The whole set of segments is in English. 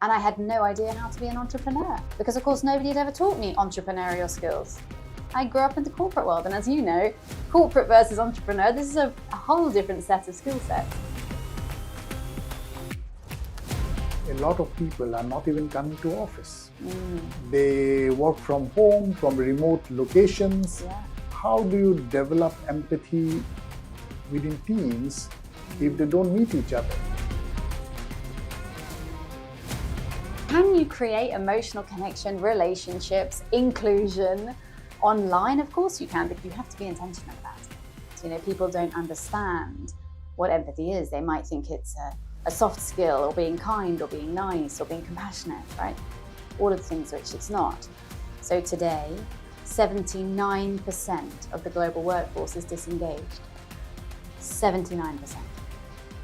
And I had no idea how to be an entrepreneur because, of course, nobody had ever taught me entrepreneurial skills. I grew up in the corporate world, and as you know, corporate versus entrepreneur, this is a whole different set of skill sets. A lot of people are not even coming to office. They work from home, from remote locations. Yeah. How do you develop empathy within teams if they don't meet each other? Can you create emotional connection, relationships, inclusion online? Of course you can, but you have to be intentional about it. So, people don't understand what empathy is. They might think it's a soft skill, or being kind, or being nice, or being compassionate, right? All of the things which it's not. So today, 79% of the global workforce is disengaged. 79%.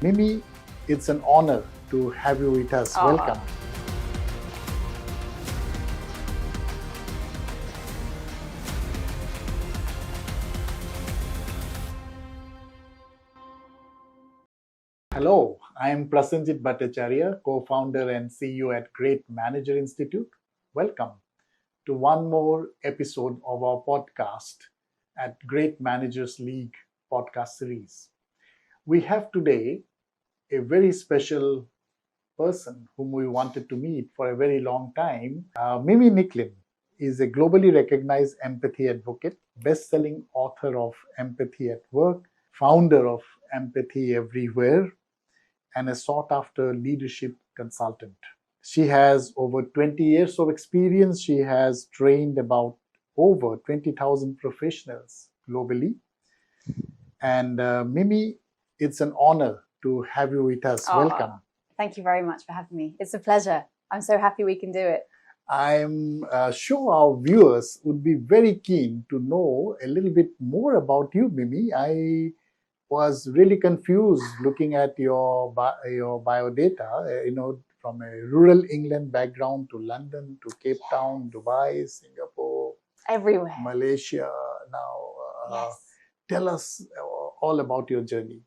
Mimi, it's an honor to have you with us. Oh. Welcome. Hello, I am Presenjit, co-founder and CEO at Great Manager Institute. Welcome to one more episode of our podcast at Great Managers League podcast series. We have today a very special person whom we wanted to meet for a very long time. Mimi Nicklin is a globally recognized empathy advocate, best-selling author of Empathy at Work, founder of Empathy Everywhere, and a sought-after leadership consultant. She has over 20 years of experience. She has trained about over 20,000 professionals globally. And Mimi, it's an honor to have you with us. Oh, welcome. Thank you very much for having me. It's a pleasure. I'm so happy we can do it. I'm sure our viewers would be very keen to know a little bit more about you, Mimi. I was really confused looking at your biodata, from a rural England background to London, to Cape Town, Dubai, Singapore, everywhere, Malaysia. Now, yes. Tell us all about your journey.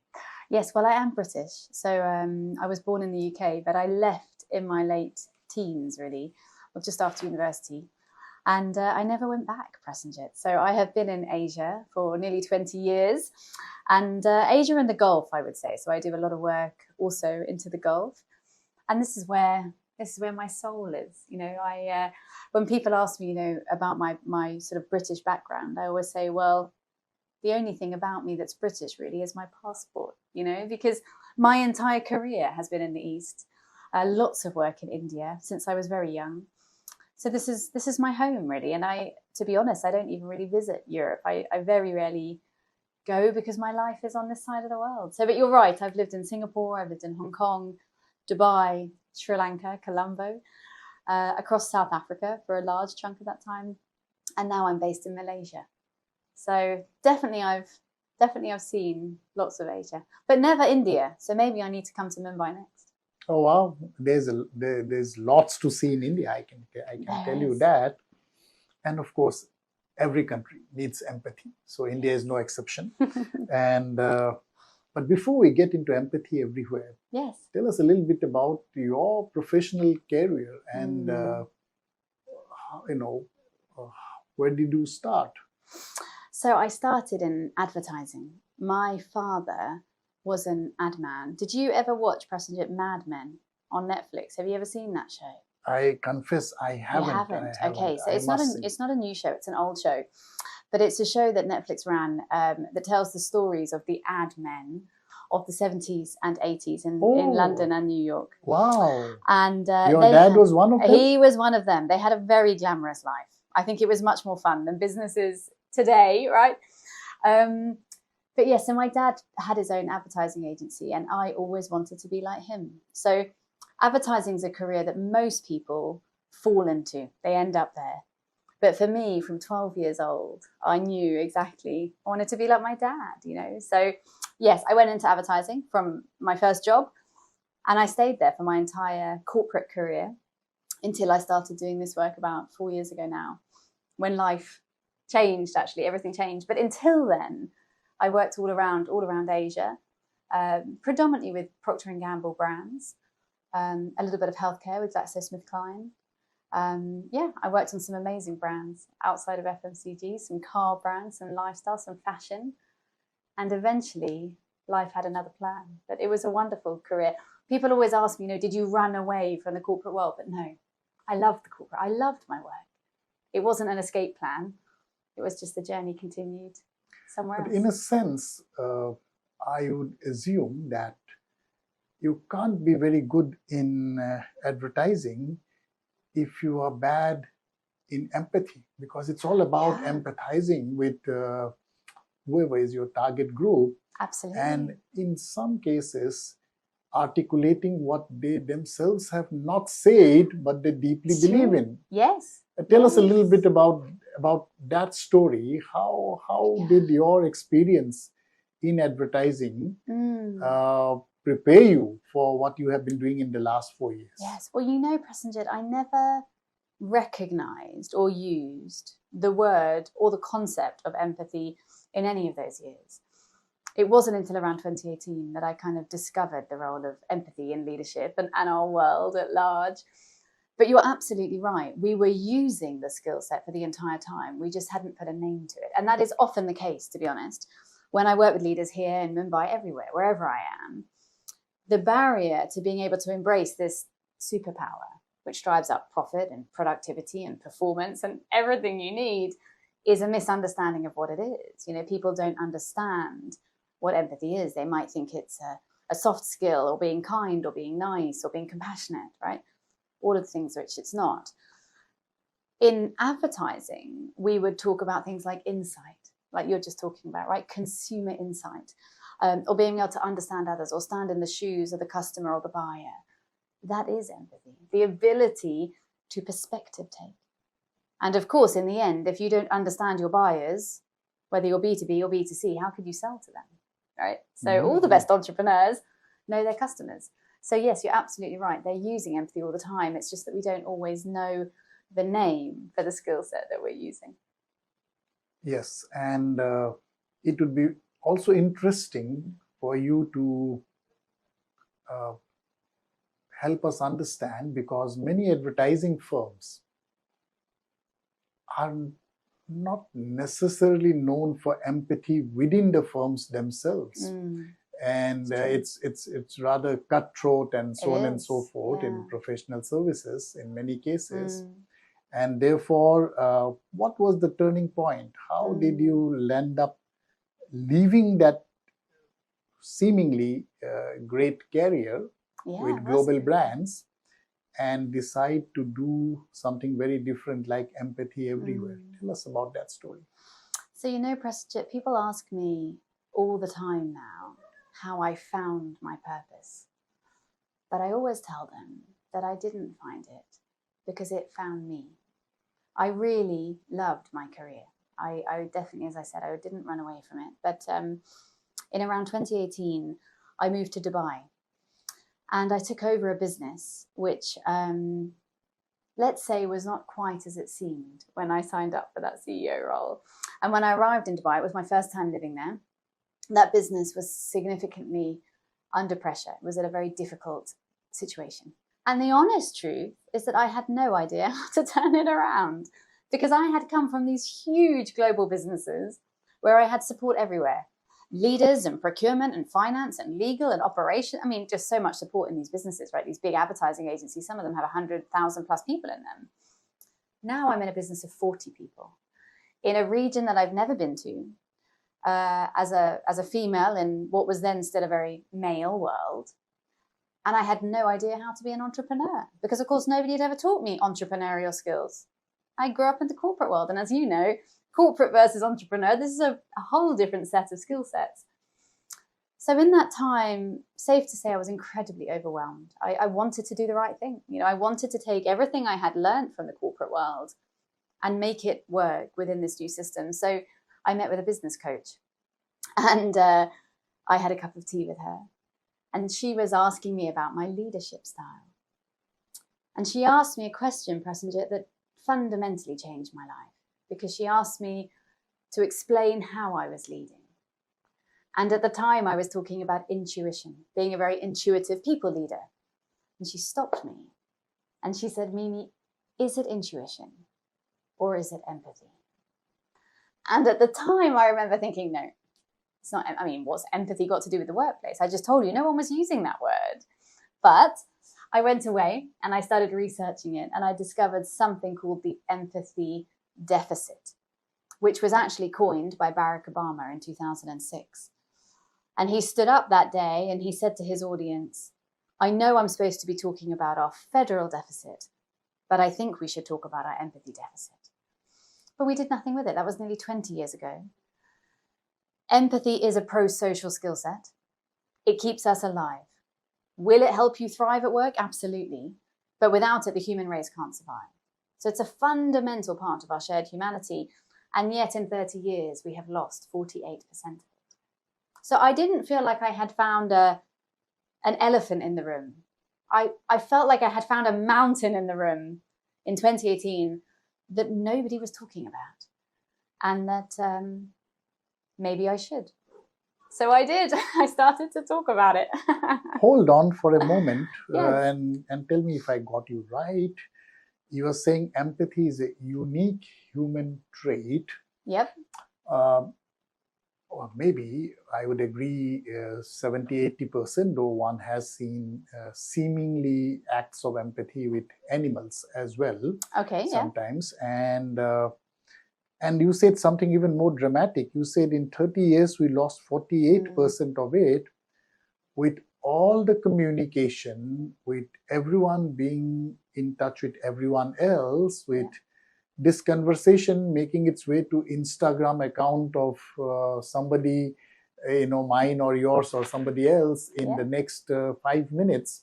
Yes, well, I am British. So I was born in the UK, but I left in my late teens, really, or just after university. And I never went back, Presenjit. So I have been in Asia for nearly 20 years. And Asia and the Gulf, I would say. So I do a lot of work also into the Gulf. And this is where my soul is. When people ask me, about my sort of British background, I always say, well, the only thing about me that's British really is my passport, because my entire career has been in the East. Lots of work in India since I was very young. So this is my home, really. And to be honest, I don't even really visit Europe. I very rarely go because my life is on this side of the world. So, but you're right. I've lived in Singapore, I've lived in Hong Kong, Dubai, Sri Lanka, Colombo, across South Africa for a large chunk of that time. And now I'm based in Malaysia. So definitely I've seen lots of Asia, but never India. So maybe I need to come to Mumbai next. Oh wow, there's lots to see in India. I can tell you that, and of course, every country needs empathy. So India is no exception. And but before we get into empathy everywhere, yes, tell us a little bit about your professional career and where did you start? So I started in advertising. My father was an ad man. Did you ever watch Presenjit Mad Men on Netflix? Have you ever seen that show? I confess I haven't. You haven't? Okay, so it's not a new show. It's an old show, but it's a show that Netflix ran that tells the stories of the ad men of the 70s and 80s in London and New York. Wow! And your dad was one of them. He was one of them. They had a very glamorous life. I think it was much more fun than businesses today, right? But yeah, so my dad had his own advertising agency and I always wanted to be like him. So advertising is a career that most people fall into. They end up there. But for me, from 12 years old, I knew exactly I wanted to be like my dad, So yes, I went into advertising from my first job and I stayed there for my entire corporate career until I started doing this work about 4 years ago now, when life changed, actually, everything changed. But until then, I worked all around Asia, predominantly with Procter & Gamble brands, a little bit of healthcare with GlaxoSmithKline. I worked on some amazing brands outside of FMCG, some car brands, some lifestyle, some fashion. And eventually life had another plan. But it was a wonderful career. People always ask me, did you run away from the corporate world? But no, I loved the corporate. I loved my work. It wasn't an escape plan. It was just the journey continued somewhere else. In a sense, I would assume that you can't be very good in advertising if you are bad in empathy, because it's all about empathizing with whoever is your target group. Absolutely. And in some cases, articulating what they themselves have not said, but they deeply believe in. Yes. Tell us a little bit about that story. How did your experience in advertising prepare you for what you have been doing in the last 4 years? Yes. Well, Presenjit, I never recognized or used the word or the concept of empathy in any of those years. It wasn't until around 2018 that I kind of discovered the role of empathy in leadership and our world at large. But you're absolutely right. We were using the skill set for the entire time. We just hadn't put a name to it. And that is often the case, to be honest. When I work with leaders here in Mumbai, everywhere, wherever I am, the barrier to being able to embrace this superpower, which drives up profit and productivity and performance and everything you need, is a misunderstanding of what it is. People don't understand what empathy is. They might think it's a soft skill, or being kind, or being nice, or being compassionate, right? All of the things which it's not. In advertising, we would talk about things like insight, like you're just talking about, right? Consumer insight, or being able to understand others, or stand in the shoes of the customer or the buyer. That is empathy, the ability to perspective take. And of course, in the end, if you don't understand your buyers, whether you're B2B or B2C, how could you sell to them, right? So all the best entrepreneurs know their customers. So yes, you're absolutely right. They're using empathy all the time. It's just that we don't always know the name for the skill set that we're using. Yes, and it would be also interesting for you to help us understand, because many advertising firms are not necessarily known for empathy within the firms themselves. And it's rather cutthroat and so on and so forth in professional services in many cases. And therefore, what was the turning point? How did you end up leaving that seemingly great career with global brands and decide to do something very different, like empathy everywhere? Tell us about that story. So, Presenjit, people ask me all the time now how I found my purpose. But I always tell them that I didn't find it because it found me. I really loved my career. I definitely, as I said, I didn't run away from it. But in around 2018, I moved to Dubai. And I took over a business which, let's say, was not quite as it seemed when I signed up for that CEO role. And when I arrived in Dubai, it was my first time living there. That business was significantly under pressure. It was at a very difficult situation. And the honest truth is that I had no idea how to turn it around, because I had come from these huge global businesses where I had support everywhere. Leaders and procurement and finance and legal and operation. I mean, just so much support in these businesses, right? These big advertising agencies, some of them have 100,000 plus people in them. Now I'm in a business of 40 people in a region that I've never been to, as a female in what was then still a very male world. And I had no idea how to be an entrepreneur because, of course, nobody had ever taught me entrepreneurial skills. I grew up in the corporate world. And as you know, corporate versus entrepreneur, this is a whole different set of skill sets. So in that time, safe to say, I was incredibly overwhelmed. I wanted to do the right thing. I wanted to take everything I had learned from the corporate world and make it work within this new system. So I met with a business coach and I had a cup of tea with her. And she was asking me about my leadership style. And she asked me a question, Presenjit, that fundamentally changed my life, because she asked me to explain how I was leading. And at the time, I was talking about intuition, being a very intuitive people leader. And she stopped me and she said, Mimi, is it intuition or is it empathy? And at the time, I remember thinking, no, it's not. I mean, what's empathy got to do with the workplace? I just told you no one was using that word. But I went away and I started researching it, and I discovered something called the empathy deficit, which was actually coined by Barack Obama in 2006. And he stood up that day and he said to his audience, I know I'm supposed to be talking about our federal deficit, but I think we should talk about our empathy deficit. But we did nothing with it. That was nearly 20 years ago. Empathy is a pro-social skill set. It keeps us alive. Will it help you thrive at work? Absolutely. But without it, the human race can't survive. So it's a fundamental part of our shared humanity. And yet in 30 years, we have lost 48% of it. So I didn't feel like I had found an elephant in the room. I felt like I had found a mountain in the room in 2018 that nobody was talking about. And that maybe I should. So I did. I started to talk about it. Hold on for a moment Yes. and tell me if I got you right. You are saying empathy is a unique human trait. Yep. Or maybe I would agree 70-80%, though one has seen seemingly acts of empathy with animals as well. Okay, sometimes. Yeah. And you said something even more dramatic. You said in 30 years we lost 48% of it, with all the communication, with everyone being in touch with everyone else, with this conversation making its way to Instagram account of somebody, mine or yours or somebody else in the next 5 minutes.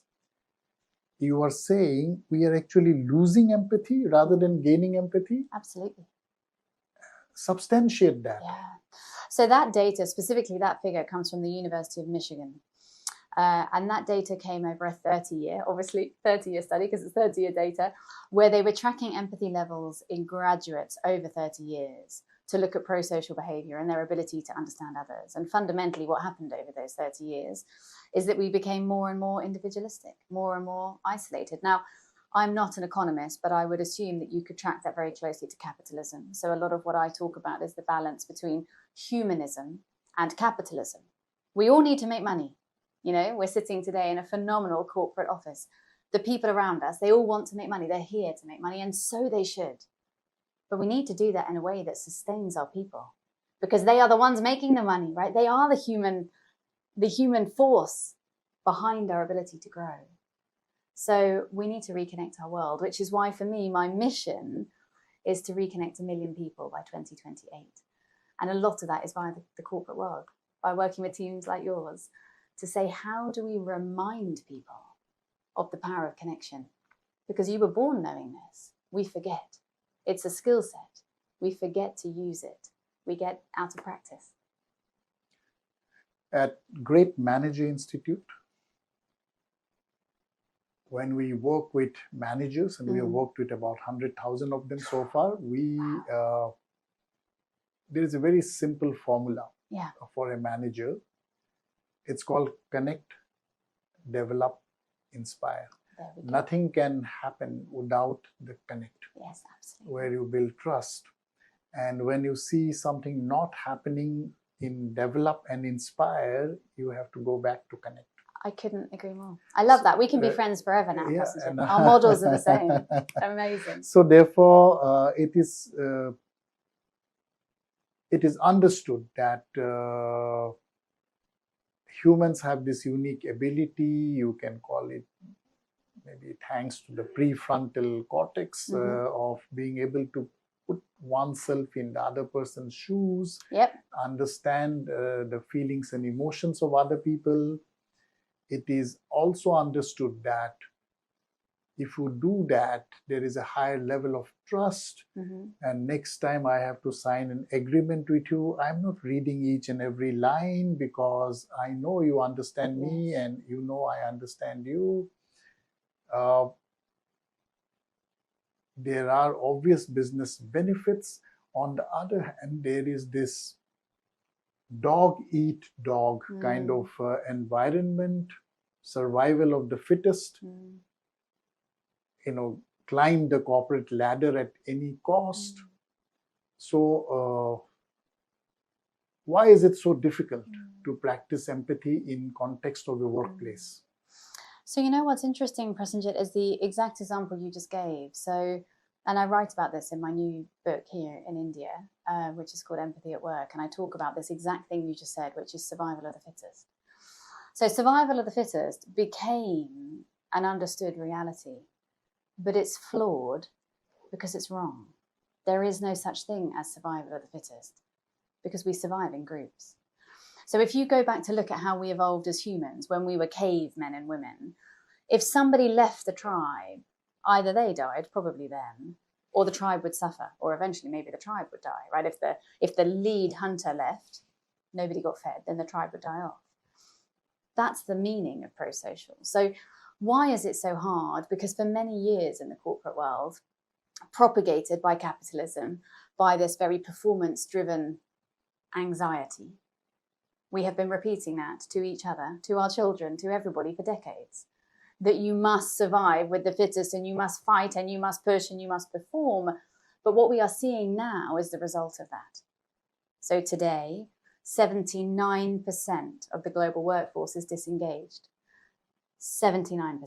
You are saying we are actually losing empathy rather than gaining empathy? Absolutely. Substantiate that. Yeah. So that data, specifically that figure, comes from the University of Michigan. And that data came over a 30-year study, because it's 30-year data, where they were tracking empathy levels in graduates over 30 years to look at pro-social behavior and their ability to understand others. And fundamentally what happened over those 30 years is that we became more and more individualistic, more and more isolated. Now, I'm not an economist, but I would assume that you could track that very closely to capitalism. So a lot of what I talk about is the balance between humanism and capitalism. We all need to make money. We're sitting today in a phenomenal corporate office. The people around us, they all want to make money. They're here to make money, and so they should. But we need to do that in a way that sustains our people, because they are the ones making the money, right? They are the human force behind our ability to grow. So we need to reconnect our world, which is why for me, my mission is to reconnect 1 million people by 2028. And a lot of that is via the corporate world, by working with teams like yours, to say, how do we remind people of the power of connection? Because you were born knowing this. We forget. It's a skill set. We forget to use it. We get out of practice. At Great Manager Institute, when we work with managers, and we have worked with about 100,000 of them so far, there is a very simple formula for a manager. It's called connect, develop, inspire. Nothing can happen without the connect. Yes, absolutely. Where you build trust. And when you see something not happening in develop and inspire, you have to go back to connect. I couldn't agree more. I love that. We can be friends forever now. Our models are the same. Amazing. So therefore, it is understood that humans have this unique ability. You can call it maybe thanks to the prefrontal cortex of being able to put oneself in the other person's shoes, understand the feelings and emotions of other people. It is also understood that if you do that, there is a higher level of trust. And next time I have to sign an agreement with you, I'm not reading each and every line, because I know you understand me and you know I understand you. There are obvious business benefits. On the other hand, there is this dog eat dog kind of environment. survival of the fittest, climb the corporate ladder at any cost. So why is it so difficult to practice empathy in context of the workplace? So you know what's interesting, Presenjit, is the exact example you just gave. So, and I write about this in my new book here in India, which is called Empathy at Work. And I talk about this exact thing you just said, which is survival of the fittest. So survival of the fittest became an understood reality, but it's flawed because it's wrong. There is no such thing as survival of the fittest because we survive in groups. So if you go back to look at how we evolved as humans when we were cavemen and women, if somebody left the tribe, either they died, probably them, or the tribe would suffer, or eventually maybe the tribe would die, right? If the lead hunter left, nobody got fed, then the tribe would die off. That's the meaning of pro-social. So why is it so hard? Because for many years in the corporate world, propagated by capitalism, by this very performance-driven anxiety, we have been repeating that to each other, to our children, to everybody for decades, that you must survive with the fittest and you must fight and you must push and you must perform. But what we are seeing now is the result of that. So today, 79% of the global workforce is disengaged. 79%.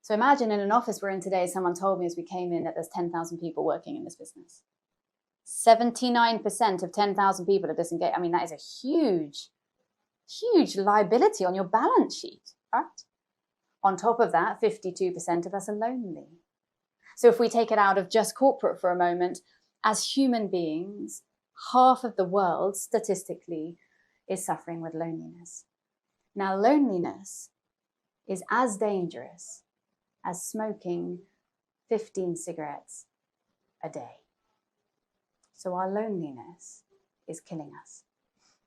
So imagine in an office we're in today, someone told me as we came in that there's 10,000 people working in this business. 79% of 10,000 people are disengaged. I mean, that is a huge, huge liability on your balance sheet, right? On top of that, 52% of us are lonely. So if we take it out of just corporate for a moment, as human beings, half of the world statistically is suffering with loneliness. Now, loneliness is as dangerous as smoking 15 cigarettes a day. So our loneliness is killing us.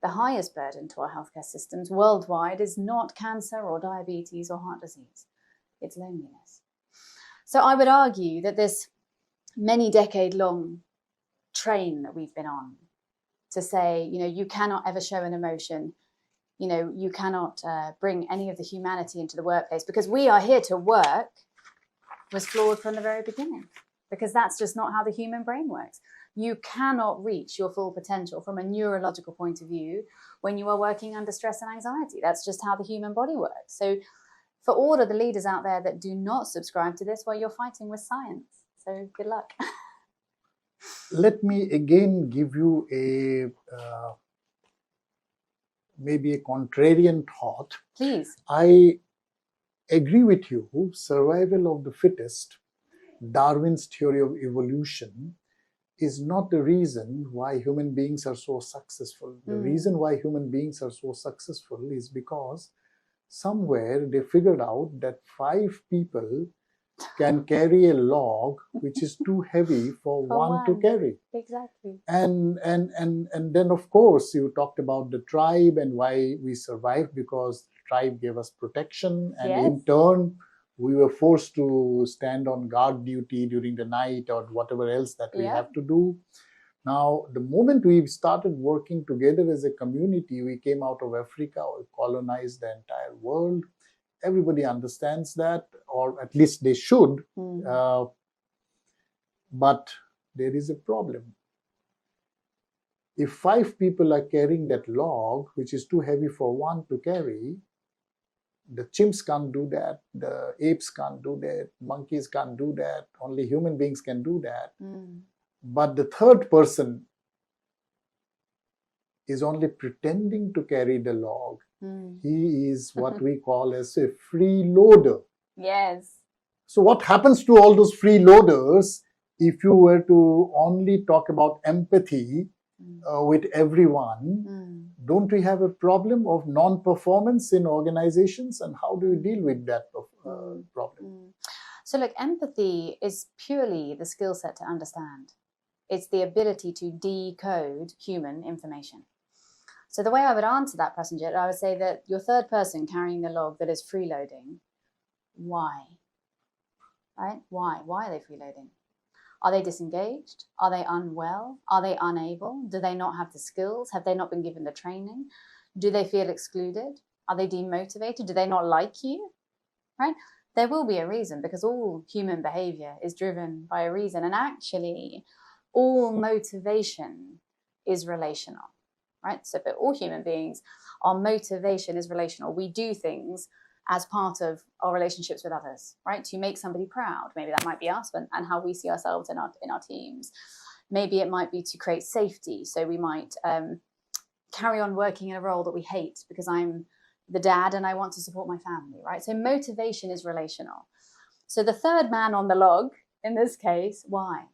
The highest burden to our healthcare systems worldwide is not cancer or diabetes or heart disease. It's loneliness. So I would argue that this many decade-long train that we've been on to say, you cannot ever show an emotion, you cannot bring any of the humanity into the workplace because we are here to work, was flawed from the very beginning, because that's just not how the human brain works. You cannot reach your full potential from a neurological point of view when you are working under stress and anxiety. That's just how the human body works. So for all of the leaders out there that do not subscribe to this, well, you're fighting with science. So good luck. Let me again give you maybe a contrarian thought. Please. I agree with you. Survival of the fittest, Darwin's theory of evolution, is not the reason why human beings are so successful. The reason why human beings are so successful is because somewhere they figured out that 5 people can carry a log which is too heavy for one to carry. Exactly. And then, of course, you talked about the tribe and why we survived, because the tribe gave us protection, and in turn, we were forced to stand on guard duty during the night or whatever else that we have to do. Now, the moment we started working together as a community, we came out of Africa or colonized the entire world. Everybody understands that, or at least they should. But there is a problem. If 5 people are carrying that log, which is too heavy for one to carry, the chimps can't do that, the apes can't do that, monkeys can't do that, only human beings can do that. But the third person is only pretending to carry the log. He is what we call as a freeloader. Yes. So what happens to all those freeloaders if you were to only talk about empathy with everyone? Don't we have a problem of non-performance in organizations, and how do you deal with that problem? So look, empathy is purely the skill set to understand. It's the ability to decode human information. So the way I would answer that, Presenjit, I would say that your third person carrying the log that is freeloading, why? Right? Why? Why are they freeloading? Are they disengaged? Are they unwell? Are they unable? Do they not have the skills? Have they not been given the training? Do they feel excluded? Are they demotivated? Do they not like you? Right? There will be a reason, because all human behavior is driven by a reason. And actually, all motivation is relational, right? So for all human beings, our motivation is relational. We do things as part of our relationships with others, right? To make somebody proud. Maybe that might be us and how we see ourselves in our teams. Maybe it might be to create safety. So we might carry on working in a role that we hate because I'm the dad and I want to support my family, right? So motivation is relational. So the third man on the log, in this case, why?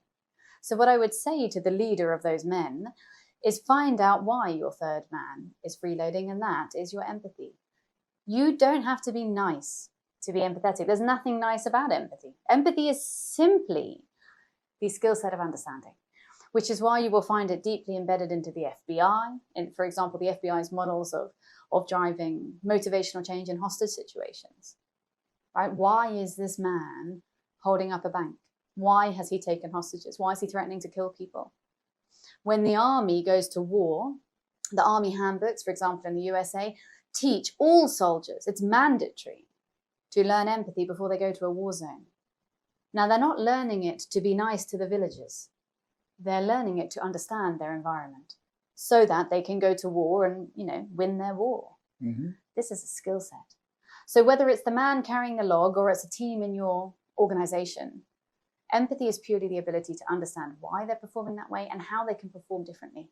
So what I would say to the leader of those men is find out why your third man is freeloading, and that is your empathy. You don't have to be nice to be empathetic. There's nothing nice about empathy. Empathy is simply the skill set of understanding, which is why you will find it deeply embedded into the FBI. And for example, the FBI's models of driving motivational change in hostage situations, right? Why is this man holding up a bank? Why has he taken hostages? Why is he threatening to kill people? When the army goes to war, the army handbooks, for example, in the USA, teach all soldiers, it's mandatory to learn empathy before they go to a war zone. Now, they're not learning it to be nice to the villagers. They're learning it to understand their environment so that they can go to war and, win their war. Mm-hmm. This is a skill set. So whether it's the man carrying the log or it's a team in your organization, empathy is purely the ability to understand why they're performing that way and how they can perform differently.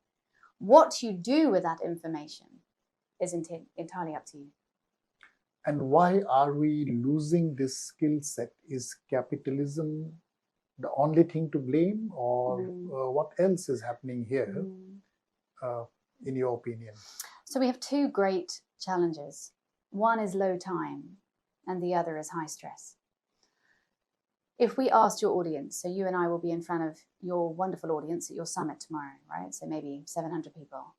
What you do with that information is entirely up to you. And why are we losing this skill set? Is capitalism the only thing to blame, or what else is happening here, in your opinion? So we have two great challenges. One is low time, and the other is high stress. If we asked your audience, so you and I will be in front of your wonderful audience at your summit tomorrow, right? So maybe 700 people.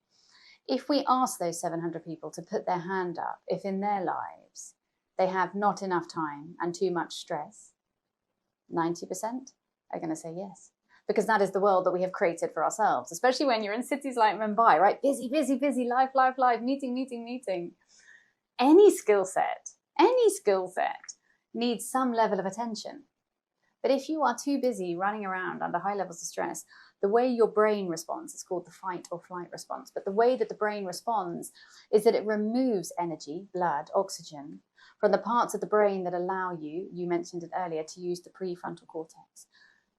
If we ask those 700 people to put their hand up, if in their lives they have not enough time and too much stress, 90% are going to say yes. Because that is the world that we have created for ourselves, especially when you're in cities like Mumbai, right? Busy, busy, busy, life, meeting, meeting, meeting. Any skill set needs some level of attention. But if you are too busy running around under high levels of stress, the way your brain responds, it's called the fight or flight response, but the way that the brain responds is that it removes energy, blood, oxygen, from the parts of the brain that allow you mentioned it earlier, to use the prefrontal cortex.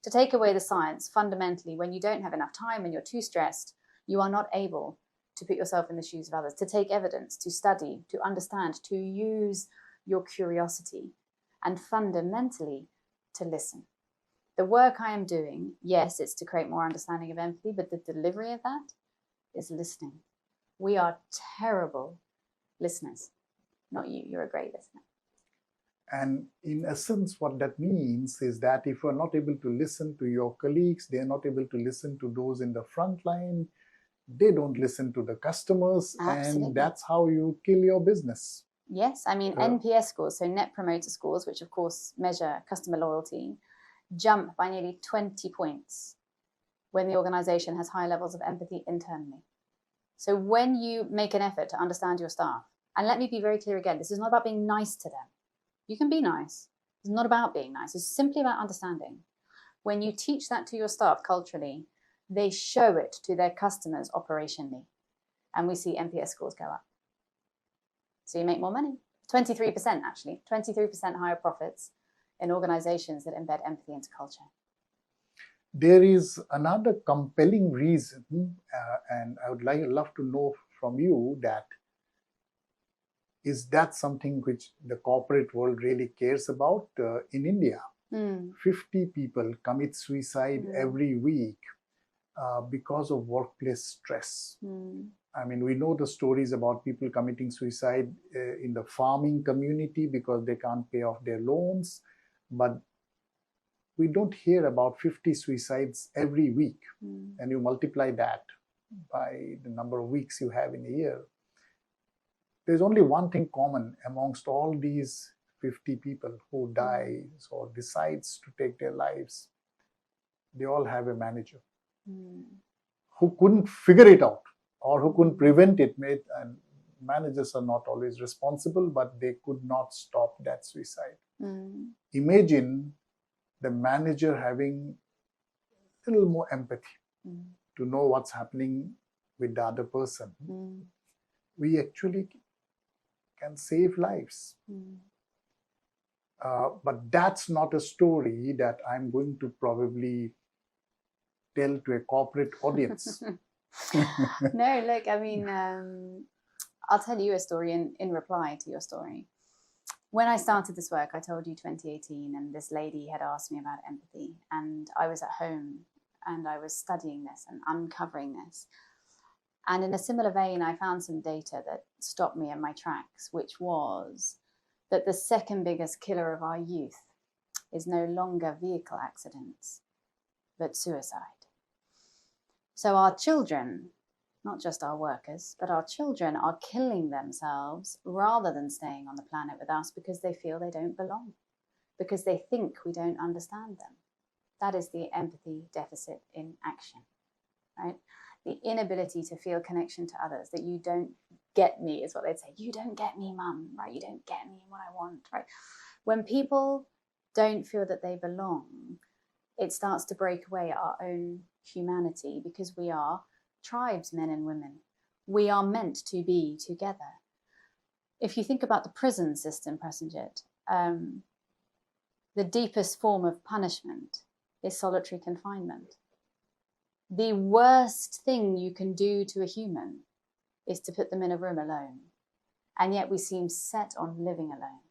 To take away the science, fundamentally, when you don't have enough time and you're too stressed, you are not able to put yourself in the shoes of others, to take evidence, to study, to understand, to use your curiosity, and fundamentally, to listen. The work I am doing, yes, it's to create more understanding of empathy, but the delivery of that is listening. We are terrible listeners. Not you, you're a great listener. And in essence, what that means is that if you're not able to listen to your colleagues, they're not able to listen to those in the front line, they don't listen to the customers. Absolutely. And that's how you kill your business. Yes, I mean, NPS scores, so Net Promoter Scores, which of course measure customer loyalty, jump by nearly 20 points when the organization has high levels of empathy internally. So when you make an effort to understand your staff, and let me be very clear again, this is not about being nice to them. You can be nice. It's not about being nice. It's simply about understanding. When you teach that to your staff culturally, they show it to their customers operationally. And we see NPS scores go up. So you make more money. 23% actually. 23% higher profits in organizations that embed empathy into culture. There is another compelling reason, and I would love to know from you that is that something which the corporate world really cares about? In India, 50 people commit suicide every week because of workplace stress. I mean, we know the stories about people committing suicide in the farming community because they can't pay off their loans, but we don't hear about 50 suicides every week. And you multiply that by the number of weeks you have in a year. There's only one thing common amongst all these 50 people who dies or decides to take their lives. They all have a manager who couldn't figure it out or who couldn't prevent it, managers are not always responsible, but they could not stop that suicide. Mm. Imagine the manager having a little more empathy to know what's happening with the other person. We actually can save lives. But that's not a story that I'm going to probably tell to a corporate audience. No, look, I mean, I'll tell you a story in reply to your story. When I started this work, I told you 2018, and this lady had asked me about empathy, and I was at home and I was studying this and uncovering this. And in a similar vein, I found some data that stopped me in my tracks, which was that the second biggest killer of our youth is no longer vehicle accidents, but suicide. So our children, not just our workers, but our children are killing themselves rather than staying on the planet with us because they feel they don't belong, because they think we don't understand them. That is the empathy deficit in action, right? The inability to feel connection to others, that you don't get me is what they'd say. You don't get me, mum, right? You don't get me in what I want, right? When people don't feel that they belong, it starts to break away our own humanity, because we are tribes, men and women. We are meant to be together. If you think about the prison system, Presenjit, the deepest form of punishment is solitary confinement. The worst thing you can do to a human is to put them in a room alone. And yet we seem set on living alone.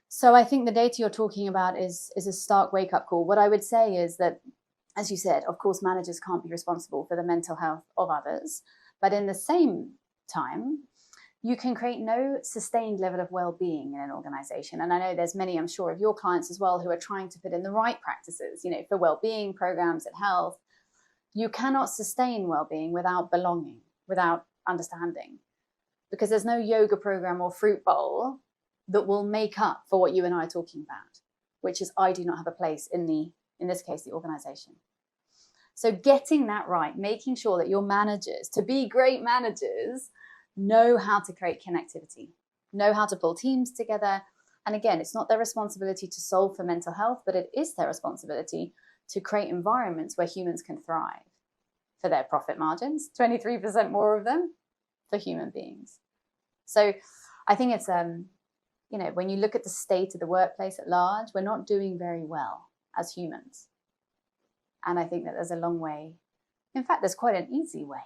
So I think the data you're talking about is a stark wake-up call. What I would say is that, as you said, of course, managers can't be responsible for the mental health of others. But in the same time, you can create no sustained level of well-being in an organization. And I know there's many, I'm sure, of your clients as well who are trying to put in the right practices, for well-being programs and health. You cannot sustain well-being without belonging, without understanding, because there's no yoga program or fruit bowl that will make up for what you and I are talking about, which is I do not have a place in this case, the organization. So getting that right, making sure that your managers, to be great managers, know how to create connectivity, know how to pull teams together. And again, it's not their responsibility to solve for mental health, but it is their responsibility to create environments where humans can thrive for their profit margins, 23% more of them for human beings. So I think it's, when you look at the state of the workplace at large, we're not doing very well as humans. And I think that there's a long way. In fact, there's quite an easy way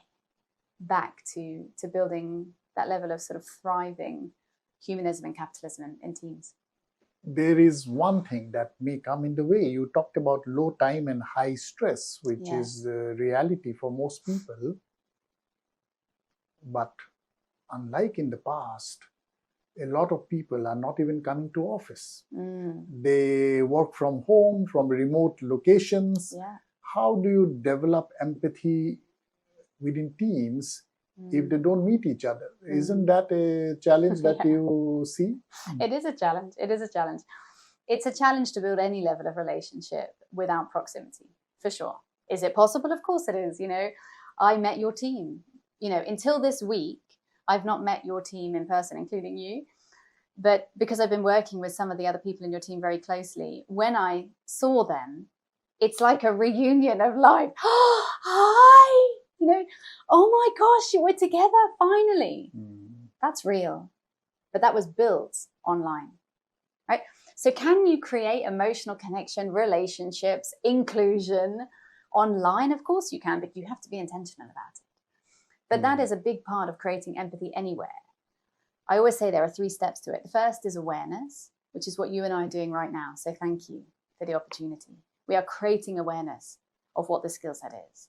back to building that level of sort of thriving humanism and capitalism in teams. There is one thing that may come in the way. You talked about low time and high stress, which is the reality for most people. But unlike in the past, a lot of people are not even coming to office. They work from home, from remote locations. How do you develop empathy within teams if they don't meet each other? Isn't that a challenge that you see? It is a challenge. It is a challenge. It's a challenge to build any level of relationship without proximity, for sure. Is it possible? Of course it is. I met your team. Until this week, I've not met your team in person, including you. But because I've been working with some of the other people in your team very closely, when I saw them, it's like a reunion of life. Hi! Oh my gosh, we're together, finally. That's real. But that was built online, right? So can you create emotional connection, relationships, inclusion online? Of course you can, but you have to be intentional about it. But that is a big part of creating empathy anywhere. I always say there are 3 steps to it. The first is awareness, which is what you and I are doing right now. So thank you for the opportunity. We are creating awareness of what the skill set is.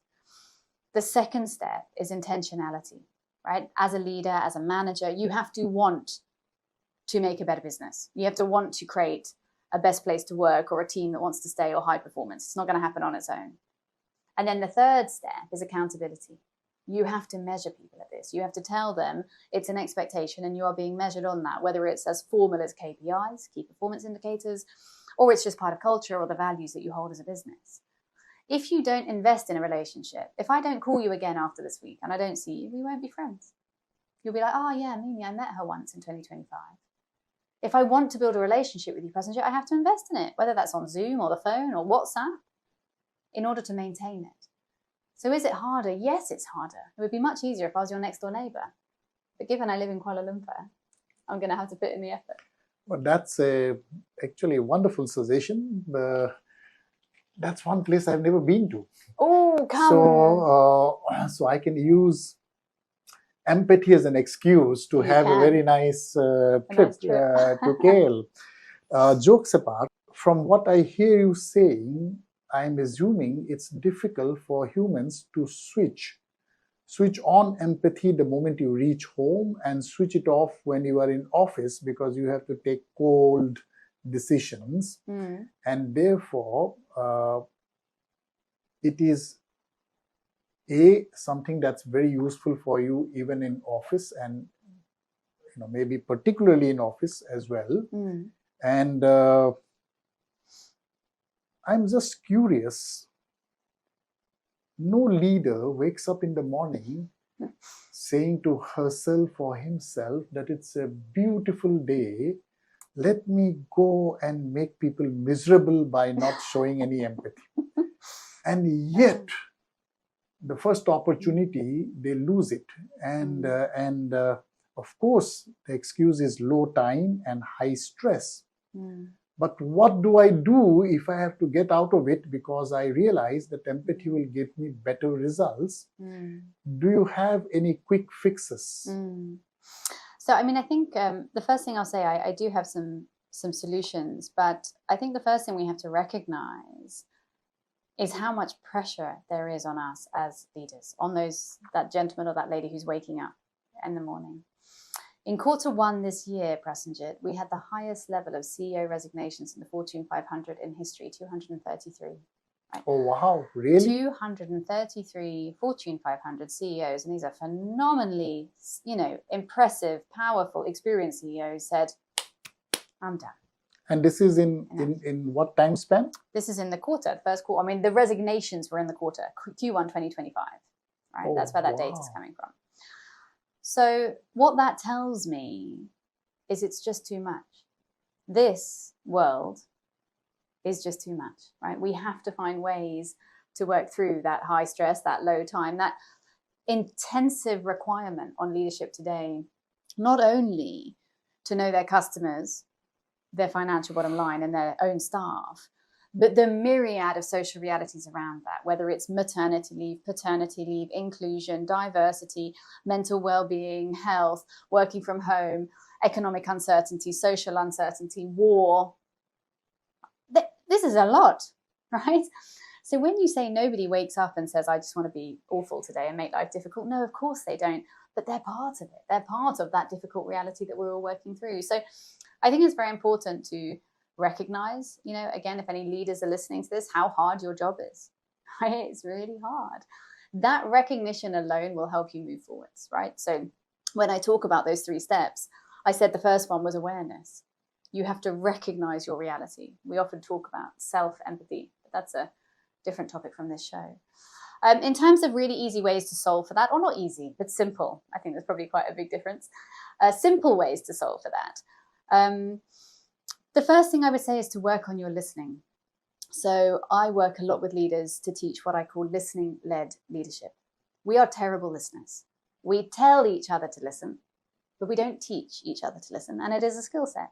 The second step is intentionality, right? As a leader, as a manager, you have to want to make a better business. You have to want to create a best place to work or a team that wants to stay or high performance. It's not going to happen on its own. And then the third step is accountability. You have to measure people at this. You have to tell them it's an expectation and you are being measured on that, whether it's as formal as KPIs, key performance indicators, or it's just part of culture or the values that you hold as a business. If you don't invest in a relationship, if I don't call you again after this week and I don't see you, we won't be friends. You'll be like, oh yeah, Mimi, I met her once in 2025. If I want to build a relationship with you, Presenjit, I have to invest in it, whether that's on Zoom or the phone or WhatsApp, in order to maintain it. So is it harder? Yes, it's harder. It would be much easier if I was your next door neighbour. But given I live in Kuala Lumpur, I'm going to have to put in the effort. Well, that's actually a wonderful suggestion. That's one place I've never been to. Oh, come. So I can use empathy as an excuse to have a very nice trip to KL. Jokes apart, from what I hear you saying, I'm assuming it's difficult for humans to switch on empathy the moment you reach home and switch it off when you are in office, because you have to take cold decisions. And therefore it is something that's very useful for you even in office, and maybe particularly in office as well. And I'm just curious, no leader wakes up in the morning saying to herself or himself that it's a beautiful day, let me go and make people miserable by not showing any empathy. And yet, the first opportunity, they lose it. And of course, the excuse is low time and high stress. But what do I do if I have to get out of it because I realize that empathy will give me better results? Do you have any quick fixes? So, I mean, I think the first thing I'll say, I do have some solutions, but I think the first thing we have to recognize is how much pressure there is on us as leaders, on that gentleman or that lady who's waking up in the morning. In Q1 this year, Presenjit, we had the highest level of CEO resignations in the Fortune 500 in history, 233. Right? Oh, wow, really? 233 Fortune 500 CEOs, and these are phenomenally, impressive, powerful, experienced CEOs said, I'm done. And this is in what time span? This is in the first quarter. I mean, the resignations were in the quarter, Q1 2025. Right? Oh, that's where that data is coming from. So what that tells me is it's just too much. This world is just too much, right? We have to find ways to work through that high stress, that low time, that intensive requirement on leadership today, not only to know their customers, their financial bottom line and their own staff, but the myriad of social realities around that, whether it's maternity leave, paternity leave, inclusion, diversity, mental well-being, health, working from home, economic uncertainty, social uncertainty, war. This is a lot, right? So when you say nobody wakes up and says, I just want to be awful today and make life difficult, no, of course they don't, but they're part of it. They're part of that difficult reality that we're all working through. So I think it's very important to recognize, again, if any leaders are listening to this, how hard your job is, right? It's really hard. That recognition alone will help you move forwards, right? So when I talk about those 3 steps, I said the first one was awareness. You have to recognize your reality. We often talk about self-empathy, but that's a different topic from this show. In terms of really easy ways to solve for that, or not easy, but simple, I think there's probably quite a big difference. Simple ways to solve for that. The first thing I would say is to work on your listening. So I work a lot with leaders to teach what I call listening-led leadership. We are terrible listeners. We tell each other to listen, but we don't teach each other to listen, and it is a skill set.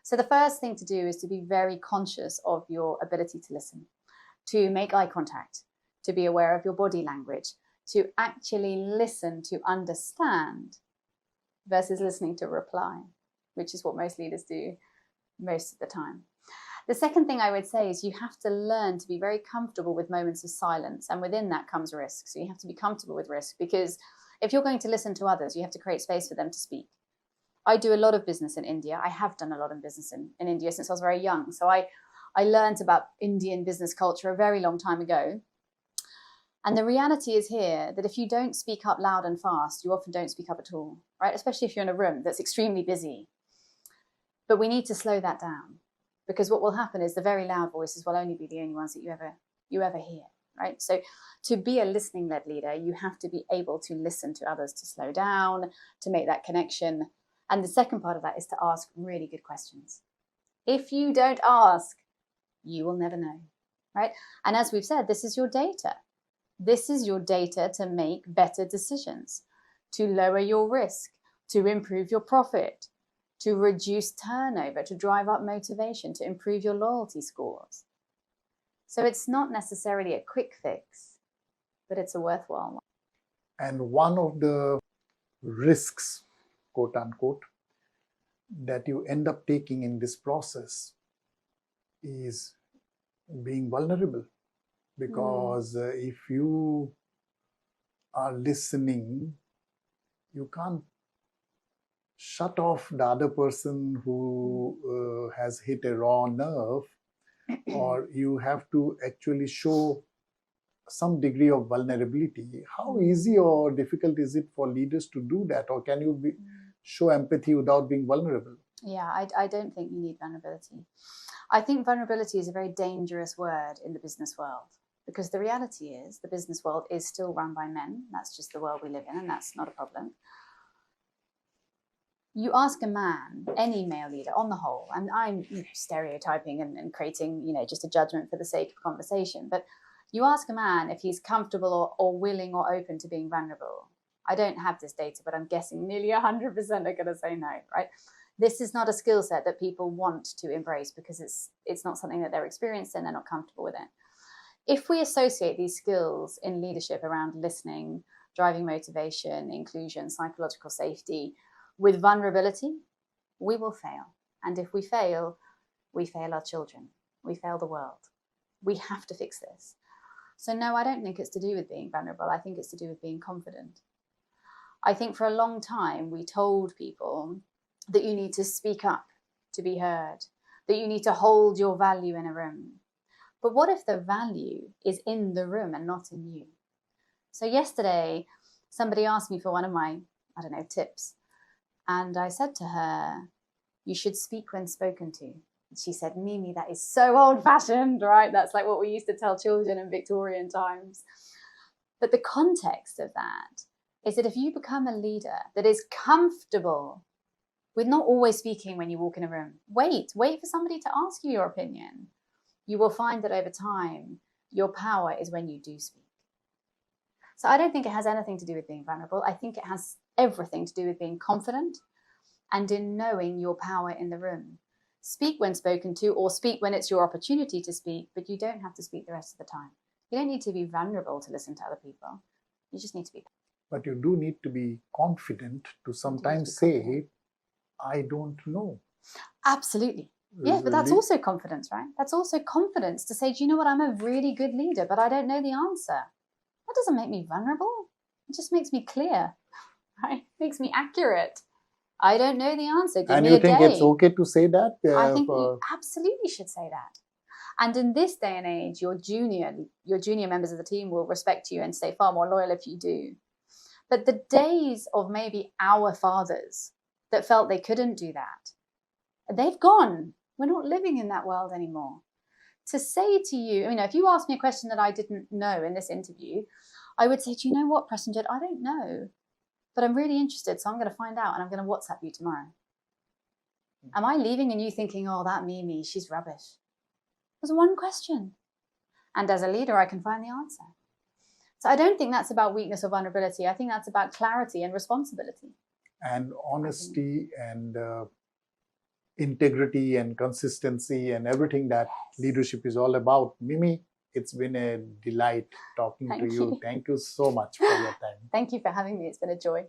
So the first thing to do is to be very conscious of your ability to listen, to make eye contact, to be aware of your body language, to actually listen to understand versus listening to reply, which is what most leaders do most of the time. The second thing I would say is you have to learn to be very comfortable with moments of silence, and within that comes risk. So you have to be comfortable with risk, because if you're going to listen to others, you have to create space for them to speak. I do a lot of business in India. I have done a lot of business in India since I was very young. So I learned about Indian business culture a very long time ago. And the reality is here that if you don't speak up loud and fast, you often don't speak up at all, right? Especially if you're in a room that's extremely busy. But we need to slow that down, because what will happen is the very loud voices will only be the only ones that you ever hear, right? So to be a listening-led leader, you have to be able to listen to others, to slow down, to make that connection. And the second part of that is to ask really good questions. If you don't ask, you will never know, right? And as we've said, this is your data. This is your data to make better decisions, to lower your risk, to improve your profit, to reduce turnover, to drive up motivation, to improve your loyalty scores. So it's not necessarily a quick fix, but it's a worthwhile one. And one of the risks, quote unquote, that you end up taking in this process is being vulnerable. Because if you are listening, you can't shut off the other person who has hit a raw nerve, or you have to actually show some degree of vulnerability. How easy or difficult is it for leaders to do that? Or can you show empathy without being vulnerable? Yeah, I don't think you need vulnerability. I think vulnerability is a very dangerous word in the business world, because the reality is the business world is still run by men. That's just the world we live in, and that's not a problem. You ask a man, any male leader on the whole, and I'm stereotyping and creating just a judgment for the sake of conversation, but you ask a man if he's comfortable or willing or open to being vulnerable. I don't have this data, but I'm guessing nearly 100% are going to say no, right? This is not a skill set that people want to embrace because it's not something that they're experienced in, they're not comfortable with it. If we associate these skills in leadership around listening, driving motivation, inclusion, psychological safety, with vulnerability, we will fail. And if we fail our children. We fail the world. We have to fix this. So no, I don't think it's to do with being vulnerable. I think it's to do with being confident. I think for a long time, we told people that you need to speak up to be heard, that you need to hold your value in a room. But what if the value is in the room and not in you? So yesterday, somebody asked me for one of my, tips. And I said to her, you should speak when spoken to. And she said, Mimi, that is so old-fashioned, right? That's like what we used to tell children in Victorian times. But the context of that is that if you become a leader that is comfortable with not always speaking when you walk in a room, wait for somebody to ask you your opinion. You will find that over time, your power is when you do speak. So I don't think it has anything to do with being vulnerable. I think it has everything to do with being confident and in knowing your power in the room. Speak when spoken to, or speak when it's your opportunity to speak, but you don't have to speak the rest of the time. You don't need to be vulnerable to listen to other people. You just need to be. But you do need to be confident to sometimes say, I don't know. Absolutely. Yeah, but that's also confidence, right? That's also confidence to say, do you know what? I'm a really good leader, but I don't know the answer. That doesn't make me vulnerable. It just makes me clear, right? It makes me accurate. I don't know the answer. Give me a day. And you think it's okay to say that? I think you absolutely should say that. And in this day and age, your junior members of the team will respect you and stay far more loyal if you do. But the days of maybe our fathers that felt they couldn't do that, they've gone. We're not living in that world anymore. To say to you, if you asked me a question that I didn't know in this interview, I would say, do you know what, Presenjit? I don't know, but I'm really interested, so I'm going to find out and I'm going to WhatsApp you tomorrow. Am I leaving and you thinking, oh, that Mimi, she's rubbish? There's one question. And as a leader, I can find the answer. So I don't think that's about weakness or vulnerability. I think that's about clarity and responsibility. And honesty and integrity and consistency and everything that leadership is all about. Mimi, it's been a delight talking to you. Thank you so much for your time. Thank you for having me. It's been a joy.